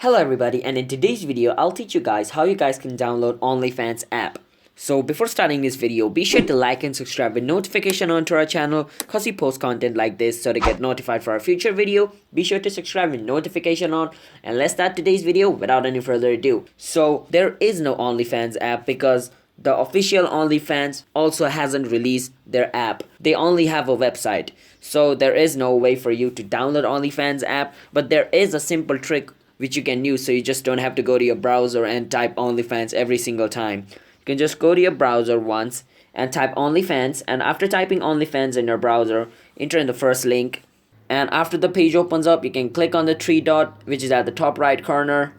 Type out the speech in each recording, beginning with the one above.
Hello everybody, and in today's video I'll teach you guys how you guys can download OnlyFans app. So before starting this video, be sure to like and subscribe with notification on to our channel cause we post content like this. So to get notified for our future video, be sure to subscribe with notification on, and let's start today's video without any further ado. So there is no OnlyFans app because the official OnlyFans also hasn't released their app. They only have a website. So there is no way for you to download OnlyFans app, but there is a simple trick which you can use, so you just don't have to go to your browser and type OnlyFans every single time. You can just go to your browser once and type OnlyFans, and after typing OnlyFans in your browser, enter in the first link, and after the page opens up, you can click on the three dot which is at the top right corner,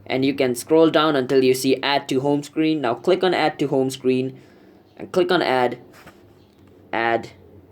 and you can scroll down until you see add to home screen. Now click on add to home screen and click on add.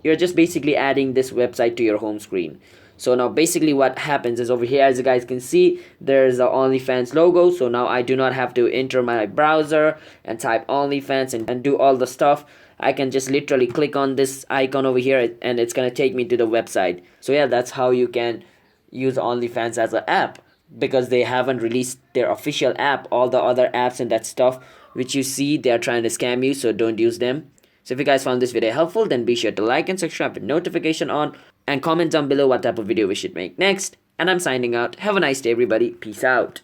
You're just basically adding this website to your home screen. So now basically what happens is over here, as you guys can see, there's the OnlyFans logo. So now I do not have to enter my browser and type OnlyFans and do all the stuff. I can just literally click on this icon over here and it's gonna take me to the website. So yeah, that's how you can use OnlyFans as an app, because they haven't released their official app. All the other apps and that stuff which you see, they are trying to scam you, so don't use them. So if you guys found this video helpful, then be sure to like and subscribe with notification on, and comment down below what type of video we should make next. And I'm signing out. Have a nice day everybody. Peace out.